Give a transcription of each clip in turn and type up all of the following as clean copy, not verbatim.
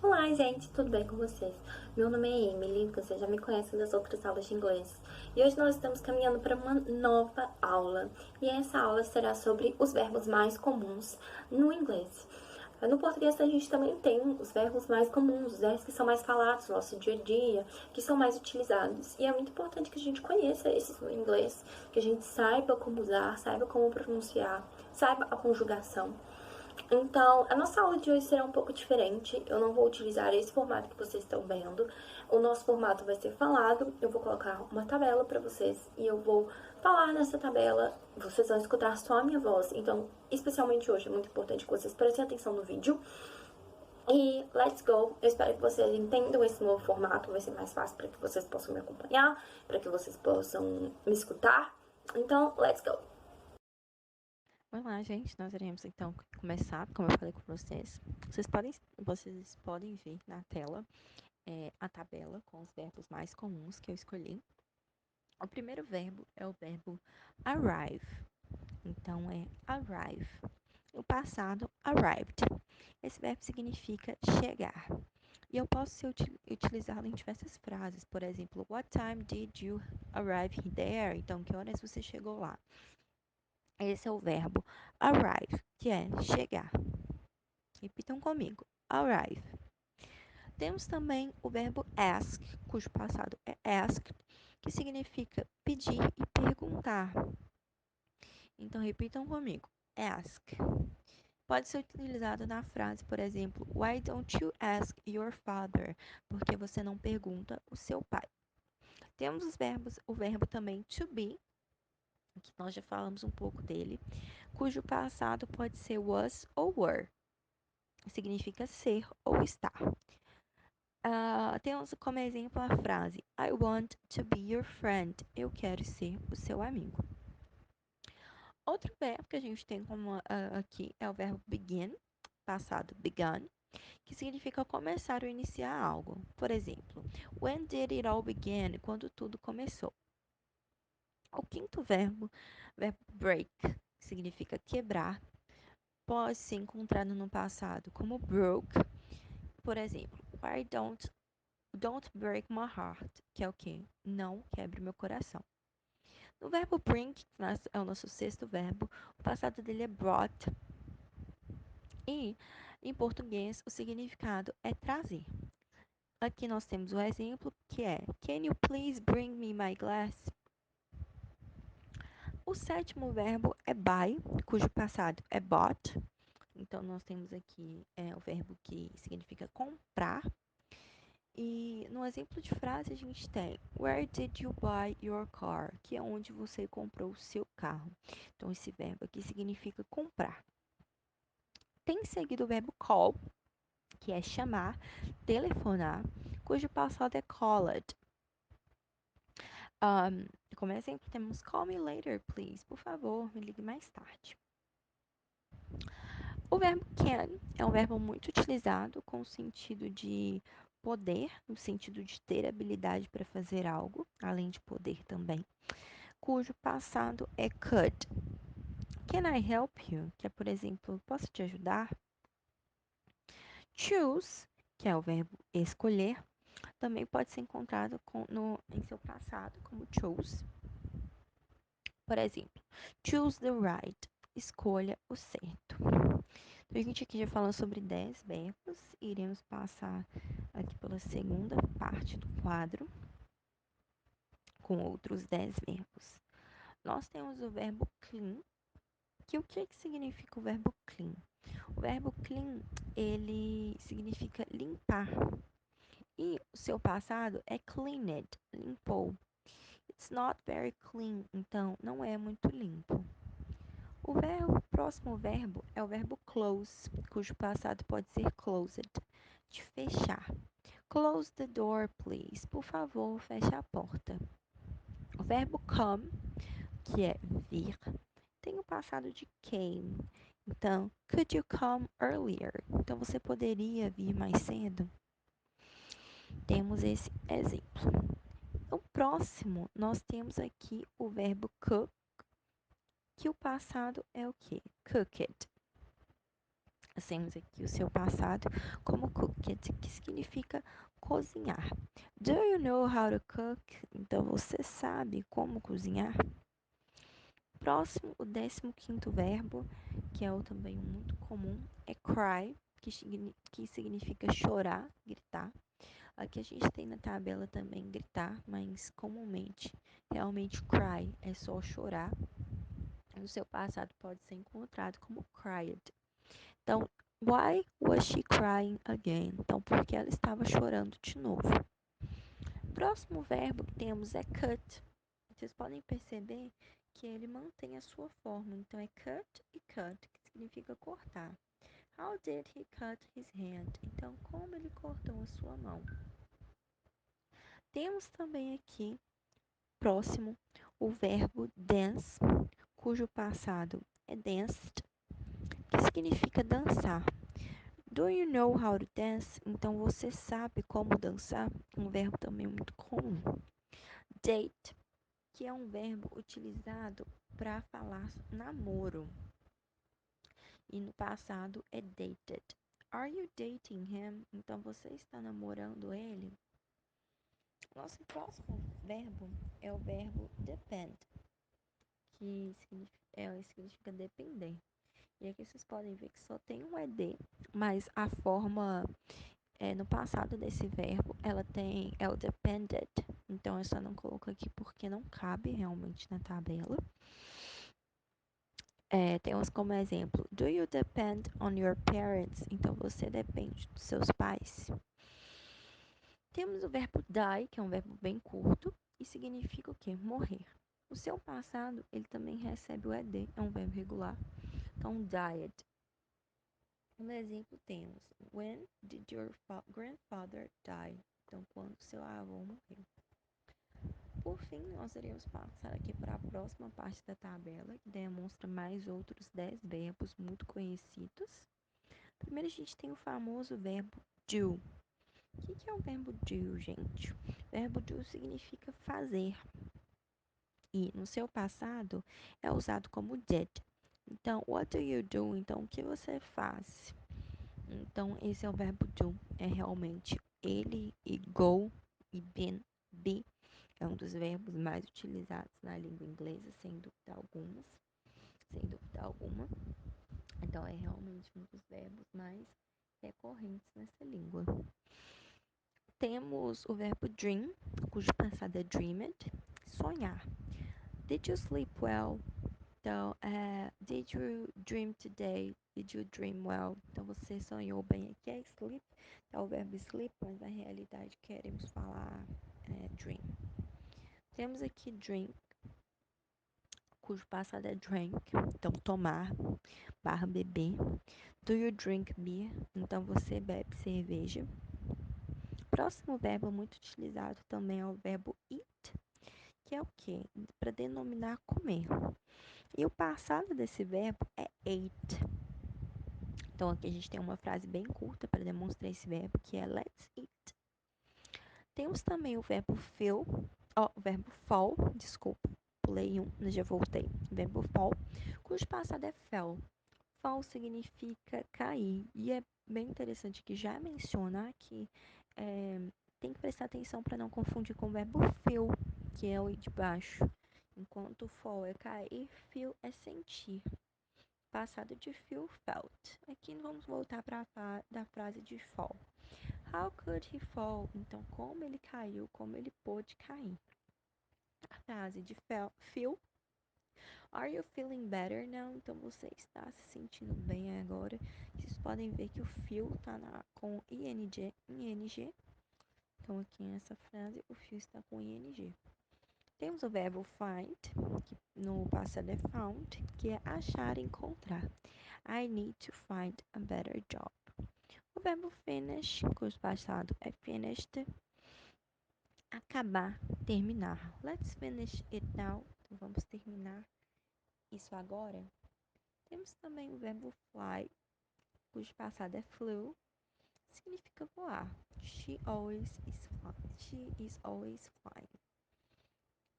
Olá, gente, tudo bem com vocês? Meu nome é Emily, vocês já me conhecem das outras aulas de inglês. E hoje nós estamos caminhando para uma nova aula. E essa aula será sobre os verbos mais comuns no inglês. No português a gente também tem os verbos mais comuns, os verbos que são mais falados no nosso dia a dia, que são mais utilizados. E é muito importante que a gente conheça esses no inglês, que a gente saiba como usar, saiba como pronunciar, saiba a conjugação. Então, a nossa aula de hoje será um pouco diferente. Eu não vou utilizar esse formato que vocês estão vendo. O nosso formato vai ser falado. Eu vou colocar uma tabela para vocês e eu vou falar nessa tabela. Vocês vão escutar só a minha voz. Então, especialmente hoje, é muito importante que vocês prestem atenção no vídeo. E let's go! Eu espero que vocês entendam esse novo formato. Vai ser mais fácil para que vocês possam me acompanhar, para que vocês possam me escutar. Então, let's go! Olá, gente. Nós iremos então começar, como eu falei com vocês. Vocês podem ver na tela a tabela com os verbos mais comuns que eu escolhi. O primeiro verbo é o verbo arrive. Então é arrive. O passado, arrived. Esse verbo significa chegar. E eu posso utilizá-lo em diversas frases. Por exemplo, what time did you arrive there? Então, que horas você chegou lá? Esse é o verbo arrive, que é chegar. Repitam comigo. Arrive. Temos também o verbo ask, cujo passado é ask, que significa pedir e perguntar. Então, repitam comigo. Ask. Pode ser utilizado na frase, por exemplo, Why don't you ask your father? Porque você não pergunta o seu pai. Temos o verbo também to be, que nós já falamos um pouco dele, cujo passado pode ser was ou were. Significa ser ou estar. Temos como exemplo a frase I want to be your friend. Eu quero ser o seu amigo. Outro verbo que a gente tem como aqui é o verbo begin, passado begun, que significa começar ou iniciar algo. Por exemplo, when did it all begin? Quando tudo começou. O quinto verbo break, que significa quebrar, pode ser encontrado no passado como broke. Por exemplo, why don't break my heart, que é o quê? Não quebre meu coração. No verbo bring, que é o nosso sexto verbo, o passado dele é brought. E, em português, o significado é trazer. Aqui nós temos o exemplo que é Can you please bring me my glass? O sétimo verbo é buy, cujo passado é bought. Então, nós temos aqui o verbo que significa comprar. E no exemplo de frase a gente tem Where did you buy your car? Que é onde você comprou o seu carro. Então esse verbo aqui significa comprar. Tem em seguida o verbo call, que é chamar, telefonar, cujo passado é called. Como exemplo temos call me later, please. Por favor, me ligue mais tarde. O verbo can é um verbo muito utilizado com o sentido de poder, no sentido de ter habilidade para fazer algo, além de poder também, cujo passado é could. Can I help you? Que é, por exemplo, posso te ajudar? Choose, que é o verbo escolher, também pode ser encontrado em seu passado como chose. Por exemplo, choose the right, escolha o certo. Então, a gente aqui já falou sobre 10 verbos, iremos passar aqui pela segunda parte do quadro com outros 10 verbos. Nós temos o verbo clean, que o que significa o verbo clean? O verbo clean, ele significa limpar. E o seu passado é cleaned, limpou. It's not very clean, então não é muito limpo. O próximo verbo é o verbo close, cujo passado pode ser closed, de fechar. Close the door, please. Por favor, feche a porta. O verbo come, que é vir, tem o passado de came. Então, could you come earlier? Então, você poderia vir mais cedo? Temos esse exemplo. O próximo, nós temos aqui o verbo cook, que o passado é o quê? Cooked. Nós temos aqui o seu passado como cooked, que significa cozinhar. Do you know how to cook? Então você sabe como cozinhar? Próximo, o 15º verbo, que é o também muito comum, é cry, que significa chorar, gritar. Aqui a gente tem na tabela também gritar, mas comumente, realmente cry é só chorar. No seu passado pode ser encontrado como cried. Então, why was she crying again? Então, porque ela estava chorando de novo. Próximo verbo que temos é cut. Vocês podem perceber que ele mantém a sua forma. Então, é cut e cut, que significa cortar. How did he cut his hand? Então, como ele cortou a sua mão? Temos também aqui, próximo, o verbo dance, cujo passado é danced, que significa dançar. Do you know how to dance? Então você sabe como dançar? Um verbo também muito comum. Date, que é um verbo utilizado para falar namoro. E no passado é dated. Are you dating him? Então você está namorando ele? Nosso próximo verbo é o verbo depend, que significa depender. E aqui vocês podem ver que só tem um ed, mas a forma no passado desse verbo, ela é o depended. Então eu só não coloco aqui porque não cabe realmente na tabela. Temos como exemplo, do you depend on your parents? Então você depende dos seus pais. Temos o verbo die, que é um verbo bem curto e significa o quê? Morrer. O seu passado, ele também recebe o ed, é um verbo regular. Então, died. Um exemplo temos, when did your grandfather die? Então, quando seu avô morreu. Por fim, nós iremos passar aqui para a próxima parte da tabela, que demonstra mais outros 10 verbos muito conhecidos. Primeiro, a gente tem o famoso verbo do. O que é o verbo do, gente? O verbo do significa fazer. E no seu passado é usado como did. Então, what do you do? Então, o que você faz? Então, esse é o verbo do. É realmente ele e go e been, be. É um dos verbos mais utilizados na língua inglesa, sem dúvida alguma. Sem dúvida alguma. Então, é realmente um dos verbos mais recorrentes nessa língua. Temos o verbo dream, cujo passado é dreamed, sonhar. Did you sleep well? Então, did you dream today? Did you dream well? Então, você sonhou bem. Aqui é sleep, é o verbo sleep, mas na realidade queremos falar dream. Temos aqui drink, cujo passado é drank, então tomar, barra beber. Do you drink beer? Então, você bebe cerveja. Próximo verbo muito utilizado também é o verbo eat, que é o quê? Para denominar comer. E o passado desse verbo é ate. Então aqui a gente tem uma frase bem curta para demonstrar esse verbo, que é let's eat. Temos também o verbo o verbo fall, desculpa, pulei um, mas já voltei. O verbo fall, cujo passado é fell. Fall significa cair. E é bem interessante que já mencionar que tem que prestar atenção para não confundir com o verbo feel, que é o de baixo. Enquanto fall é cair, feel é sentir. Passado de feel, felt. Aqui vamos voltar para da frase de fall. How could he fall? Então, como ele caiu, como ele pôde cair. A frase de feel. Are you feeling better now? Então, você está se sentindo bem agora. Vocês podem ver que o feel está com ing. Então, aqui nessa frase, o feel está com ing. Temos o verbo find, que no passado é found, que é achar, encontrar. I need to find a better job. O verbo finish, cujo passado é finished, acabar, terminar. Let's finish it now. Então, vamos terminar isso agora. Temos também o verbo fly, cujo passado é flew, significa voar. She is always flying.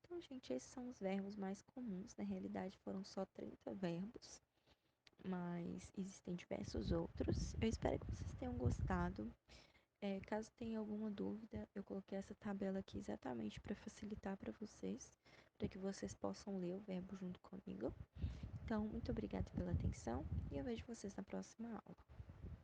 Então, gente, esses são os verbos mais comuns. Na realidade, foram só 30 verbos. mas existem diversos outros. Eu espero que vocês tenham gostado. Caso tenha alguma dúvida, eu coloquei essa tabela aqui exatamente para facilitar para vocês, para que vocês possam ler o verbo junto comigo. Então, muito obrigada pela atenção e eu vejo vocês na próxima aula.